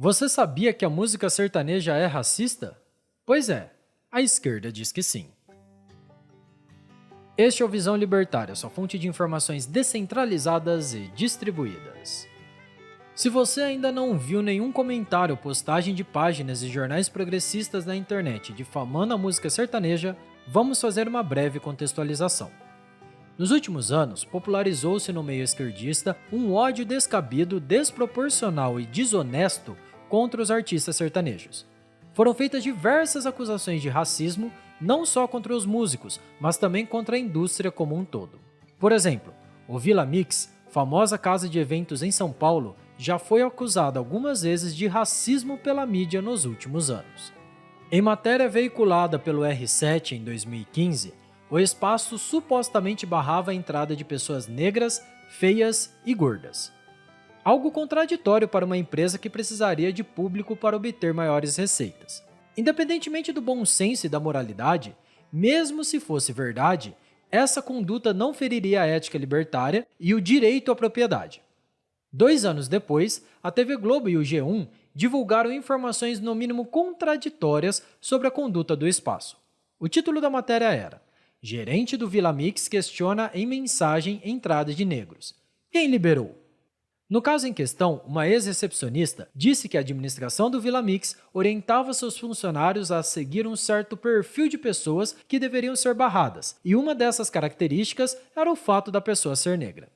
Você sabia que a música sertaneja é racista? Pois é, a esquerda diz que sim. Este é o Visão Libertária, sua fonte de informações descentralizadas e distribuídas. Se você ainda não viu nenhum comentário ou postagem de páginas e jornais progressistas na internet difamando a música sertaneja, vamos fazer uma breve contextualização. Nos últimos anos, popularizou-se no meio esquerdista um ódio descabido, desproporcional e desonesto contra os artistas sertanejos. Foram feitas diversas acusações de racismo, não só contra os músicos, mas também contra a indústria como um todo. Por exemplo, o Vila Mix, famosa casa de eventos em São Paulo, já foi acusada algumas vezes de racismo pela mídia nos últimos anos. Em matéria veiculada pelo R7 em 2015, o espaço supostamente barrava a entrada de pessoas negras, feias e gordas. Algo contraditório para uma empresa que precisaria de público para obter maiores receitas. Independentemente do bom senso e da moralidade, mesmo se fosse verdade, essa conduta não feriria a ética libertária e o direito à propriedade. 2 anos depois, a TV Globo e o G1 divulgaram informações no mínimo contraditórias sobre a conduta do espaço. O título da matéria era: Gerente do Vila Mix questiona em mensagem entrada de negros. Quem liberou? No caso em questão, uma ex-recepcionista disse que a administração do Vila Mix orientava seus funcionários a seguir um certo perfil de pessoas que deveriam ser barradas, e uma dessas características era o fato da pessoa ser negra.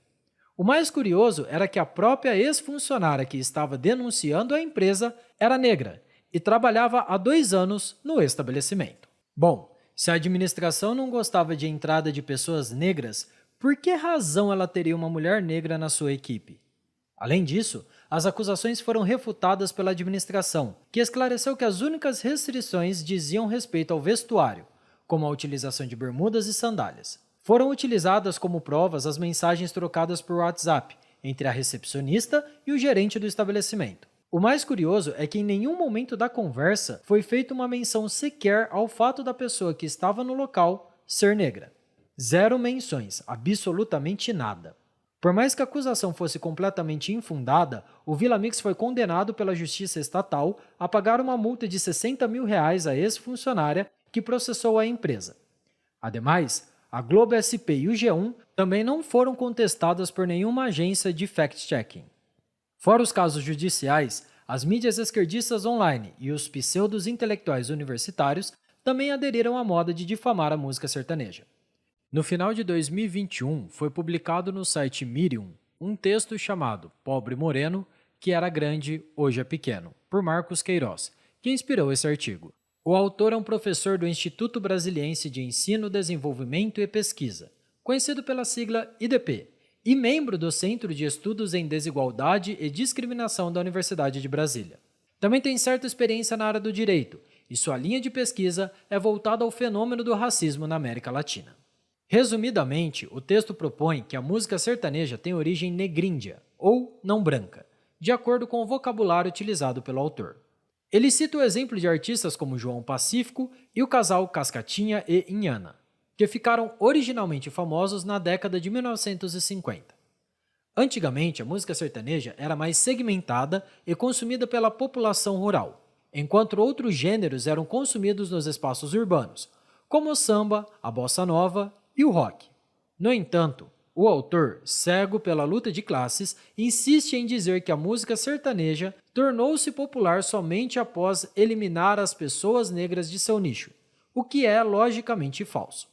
O mais curioso era que a própria ex-funcionária que estava denunciando a empresa era negra e trabalhava há 2 anos no estabelecimento. Bom, se a administração não gostava de entrada de pessoas negras, por que razão ela teria uma mulher negra na sua equipe? Além disso, as acusações foram refutadas pela administração, que esclareceu que as únicas restrições diziam respeito ao vestuário, como a utilização de bermudas e sandálias. Foram utilizadas como provas as mensagens trocadas por WhatsApp entre a recepcionista e o gerente do estabelecimento. O mais curioso é que em nenhum momento da conversa foi feita uma menção sequer ao fato da pessoa que estava no local ser negra. Zero menções, absolutamente nada. Por mais que a acusação fosse completamente infundada, o Vila Mix foi condenado pela Justiça Estatal a pagar uma multa de R$60 mil à ex-funcionária que processou a empresa. Ademais, a Globo SP e o G1 também não foram contestadas por nenhuma agência de fact-checking. Fora os casos judiciais, as mídias esquerdistas online e os pseudos intelectuais universitários também aderiram à moda de difamar a música sertaneja. No final de 2021, foi publicado no site Medium um texto chamado Pobre Moreno, que era grande, hoje é pequeno, por Marcos Queiroz, que inspirou esse artigo. O autor é um professor do Instituto Brasiliense de Ensino, Desenvolvimento e Pesquisa, conhecido pela sigla IDP, e membro do Centro de Estudos em Desigualdade e Discriminação da Universidade de Brasília. Também tem certa experiência na área do direito, e sua linha de pesquisa é voltada ao fenômeno do racismo na América Latina. Resumidamente, o texto propõe que a música sertaneja tem origem negríndia, ou não branca, de acordo com o vocabulário utilizado pelo autor. Ele cita o exemplo de artistas como João Pacífico e o casal Cascatinha e Inhana, que ficaram originalmente famosos na década de 1950. Antigamente, a música sertaneja era mais segmentada e consumida pela população rural, enquanto outros gêneros eram consumidos nos espaços urbanos, como o samba, a bossa nova e o rock. No entanto, o autor, cego pela luta de classes, insiste em dizer que a música sertaneja tornou-se popular somente após eliminar as pessoas negras de seu nicho, o que é logicamente falso.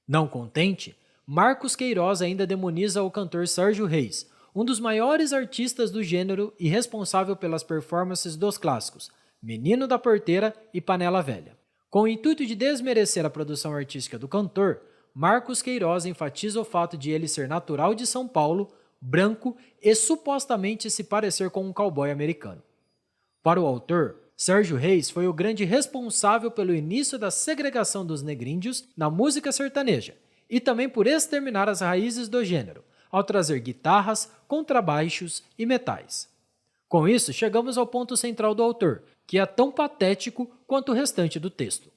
Não contente, Marcos Queiroz ainda demoniza o cantor Sérgio Reis, um dos maiores artistas do gênero e responsável pelas performances dos clássicos Menino da Porteira e Panela Velha. Com o intuito de desmerecer a produção artística do cantor, Marcos Queiroz enfatiza o fato de ele ser natural de São Paulo, branco e supostamente se parecer com um cowboy americano. Para o autor, Sérgio Reis foi o grande responsável pelo início da segregação dos negríndios na música sertaneja e também por exterminar as raízes do gênero, ao trazer guitarras, contrabaixos e metais. Com isso, chegamos ao ponto central do autor, que é tão patético quanto o restante do texto.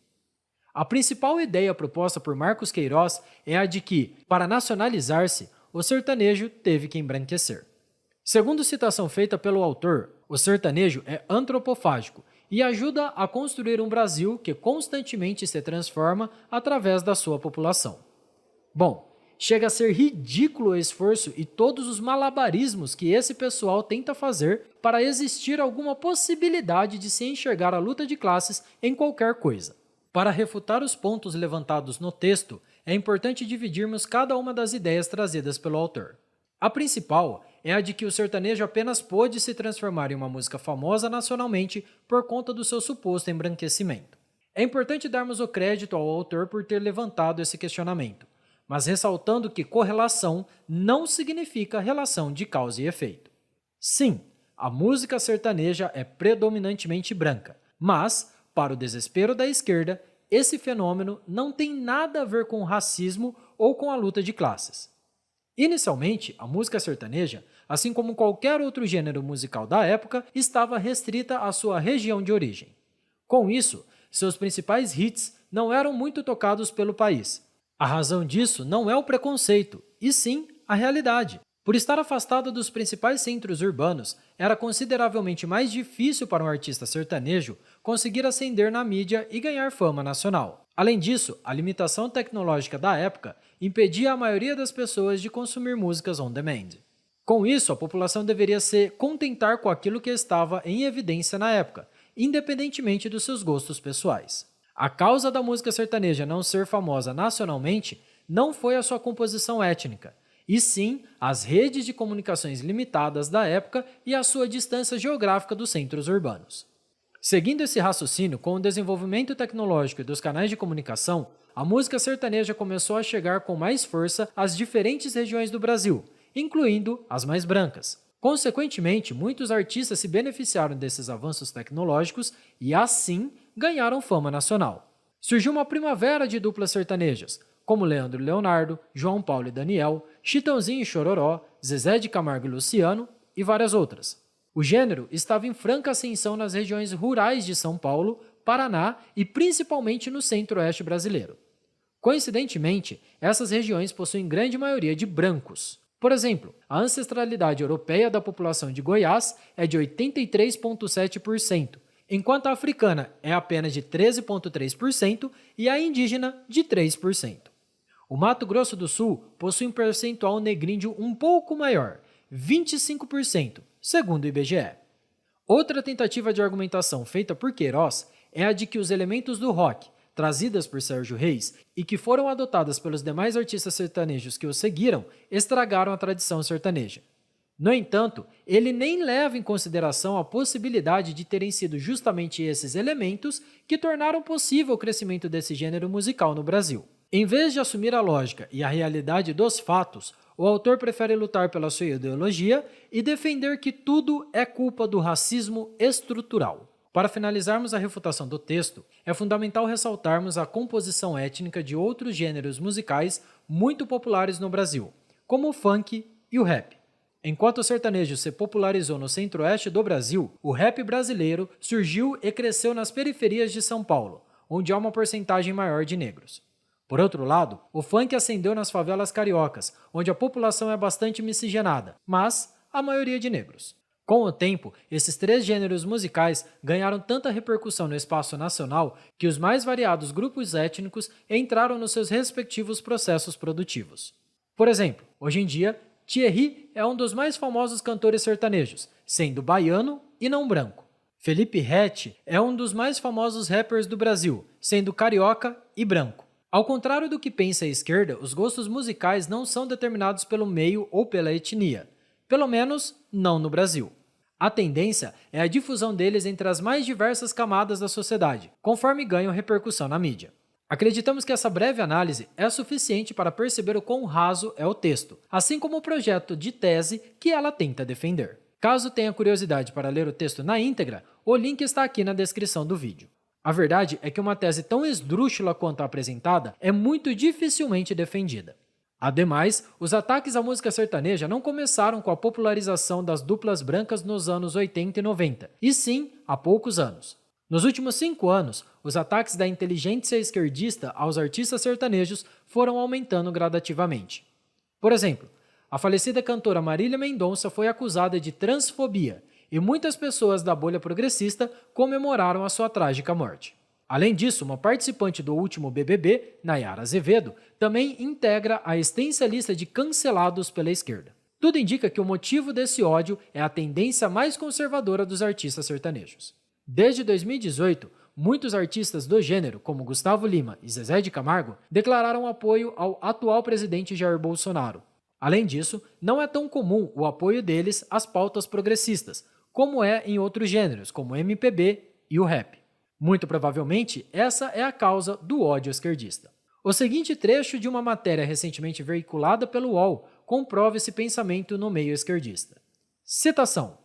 A principal ideia proposta por Marcos Queiroz é a de que, para nacionalizar-se, o sertanejo teve que embranquecer. Segundo citação feita pelo autor, o sertanejo é antropofágico e ajuda a construir um Brasil que constantemente se transforma através da sua população. Bom, chega a ser ridículo o esforço e todos os malabarismos que esse pessoal tenta fazer para existir alguma possibilidade de se enxergar a luta de classes em qualquer coisa. Para refutar os pontos levantados no texto, é importante dividirmos cada uma das ideias trazidas pelo autor. A principal é a de que o sertanejo apenas pôde se transformar em uma música famosa nacionalmente por conta do seu suposto embranquecimento. É importante darmos o crédito ao autor por ter levantado esse questionamento, mas ressaltando que correlação não significa relação de causa e efeito. Sim, a música sertaneja é predominantemente branca, mas, para o desespero da esquerda, esse fenômeno não tem nada a ver com o racismo ou com a luta de classes. Inicialmente, a música sertaneja, assim como qualquer outro gênero musical da época, estava restrita à sua região de origem. Com isso, seus principais hits não eram muito tocados pelo país. A razão disso não é o preconceito, e sim a realidade. Por estar afastada dos principais centros urbanos, era consideravelmente mais difícil para um artista sertanejo conseguir ascender na mídia e ganhar fama nacional. Além disso, a limitação tecnológica da época impedia a maioria das pessoas de consumir músicas on demand. Com isso, a população deveria se contentar com aquilo que estava em evidência na época, independentemente dos seus gostos pessoais. A causa da música sertaneja não ser famosa nacionalmente não foi a sua composição étnica, e sim as redes de comunicações limitadas da época e a sua distância geográfica dos centros urbanos. Seguindo esse raciocínio, com o desenvolvimento tecnológico e dos canais de comunicação, a música sertaneja começou a chegar com mais força às diferentes regiões do Brasil, incluindo as mais brancas. Consequentemente, muitos artistas se beneficiaram desses avanços tecnológicos e, assim, ganharam fama nacional. Surgiu uma primavera de duplas sertanejas, como Leandro e Leonardo, João Paulo e Daniel, Chitãozinho e Chororó, Zezé de Camargo e Luciano e várias outras. O gênero estava em franca ascensão nas regiões rurais de São Paulo, Paraná e principalmente no centro-oeste brasileiro. Coincidentemente, essas regiões possuem grande maioria de brancos. Por exemplo, a ancestralidade europeia da população de Goiás é de 83,7%, enquanto a africana é apenas de 13,3% e a indígena de 3%. O Mato Grosso do Sul possui um percentual negríndio um pouco maior, 25%, segundo o IBGE. Outra tentativa de argumentação feita por Queiroz é a de que os elementos do rock, trazidas por Sérgio Reis e que foram adotadas pelos demais artistas sertanejos que o seguiram, estragaram a tradição sertaneja. No entanto, ele nem leva em consideração a possibilidade de terem sido justamente esses elementos que tornaram possível o crescimento desse gênero musical no Brasil. Em vez de assumir a lógica e a realidade dos fatos, o autor prefere lutar pela sua ideologia e defender que tudo é culpa do racismo estrutural. Para finalizarmos a refutação do texto, é fundamental ressaltarmos a composição étnica de outros gêneros musicais muito populares no Brasil, como o funk e o rap. Enquanto o sertanejo se popularizou no centro-oeste do Brasil, o rap brasileiro surgiu e cresceu nas periferias de São Paulo, onde há uma porcentagem maior de negros. Por outro lado, o funk ascendeu nas favelas cariocas, onde a população é bastante miscigenada, mas a maioria de negros. Com o tempo, esses três gêneros musicais ganharam tanta repercussão no espaço nacional que os mais variados grupos étnicos entraram nos seus respectivos processos produtivos. Por exemplo, hoje em dia, Thierry é um dos mais famosos cantores sertanejos, sendo baiano e não branco. Felipe Ret é um dos mais famosos rappers do Brasil, sendo carioca e branco. Ao contrário do que pensa a esquerda, os gostos musicais não são determinados pelo meio ou pela etnia, pelo menos não no Brasil. A tendência é a difusão deles entre as mais diversas camadas da sociedade, conforme ganham repercussão na mídia. Acreditamos que essa breve análise é suficiente para perceber o quão raso é o texto, assim como o projeto de tese que ela tenta defender. Caso tenha curiosidade para ler o texto na íntegra, o link está aqui na descrição do vídeo. A verdade é que uma tese tão esdrúxula quanto a apresentada é muito dificilmente defendida. Ademais, os ataques à música sertaneja não começaram com a popularização das duplas brancas nos anos 80 e 90, e sim há poucos anos. Nos últimos 5 anos, os ataques da inteligência esquerdista aos artistas sertanejos foram aumentando gradativamente. Por exemplo, A falecida cantora Marília Mendonça foi acusada de transfobia e muitas pessoas da bolha progressista comemoraram a sua trágica morte. Além disso, uma participante do último BBB, Nayara Azevedo, também integra a extensa lista de cancelados pela esquerda. Tudo indica que o motivo desse ódio é a tendência mais conservadora dos artistas sertanejos. Desde 2018, muitos artistas do gênero, como Gustavo Lima e Zezé de Camargo, declararam apoio ao atual presidente Jair Bolsonaro. Além disso, não é tão comum o apoio deles às pautas progressistas, como é em outros gêneros, como o MPB e o rap. Muito provavelmente, essa é a causa do ódio esquerdista. O seguinte trecho de uma matéria recentemente veiculada pelo UOL comprova esse pensamento no meio esquerdista. Citação: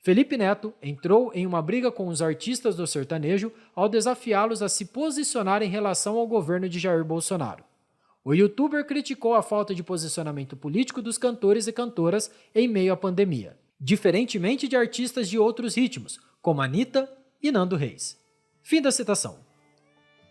Felipe Neto entrou em uma briga com os artistas do sertanejo ao desafiá-los a se posicionar em relação ao governo de Jair Bolsonaro. O youtuber criticou a falta de posicionamento político dos cantores e cantoras em meio à pandemia, diferentemente de artistas de outros ritmos, como Anitta e Nando Reis. Fim da citação.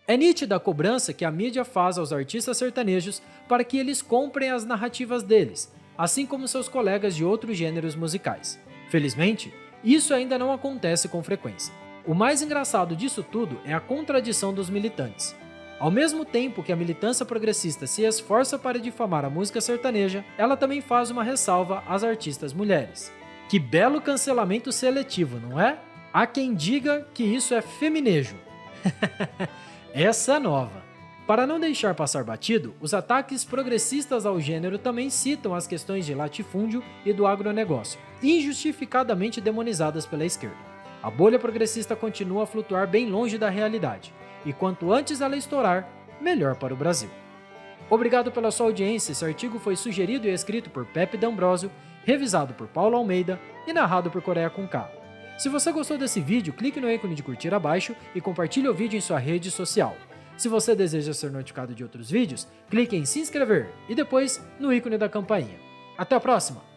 É nítida a cobrança que a mídia faz aos artistas sertanejos para que eles comprem as narrativas deles, assim como seus colegas de outros gêneros musicais. Felizmente, isso ainda não acontece com frequência. O mais engraçado disso tudo é a contradição dos militantes. Ao mesmo tempo que a militância progressista se esforça para difamar a música sertaneja, ela também faz uma ressalva às artistas mulheres. Que belo cancelamento seletivo, não é? Há quem diga que isso é feminejo. Essa é nova. Para não deixar passar batido, os ataques progressistas ao gênero também citam as questões de latifúndio e do agronegócio, injustificadamente demonizadas pela esquerda. A bolha progressista continua a flutuar bem longe da realidade, e quanto antes ela estourar, melhor para o Brasil. Obrigado pela sua audiência. Esse artigo foi sugerido e escrito por Pepe D'Ambrosio, revisado por Paulo Almeida e narrado por Coreia com K. Se você gostou desse vídeo, clique no ícone de curtir abaixo e compartilhe o vídeo em sua rede social. Se você deseja ser notificado de outros vídeos, clique em se inscrever e depois no ícone da campainha. Até a próxima!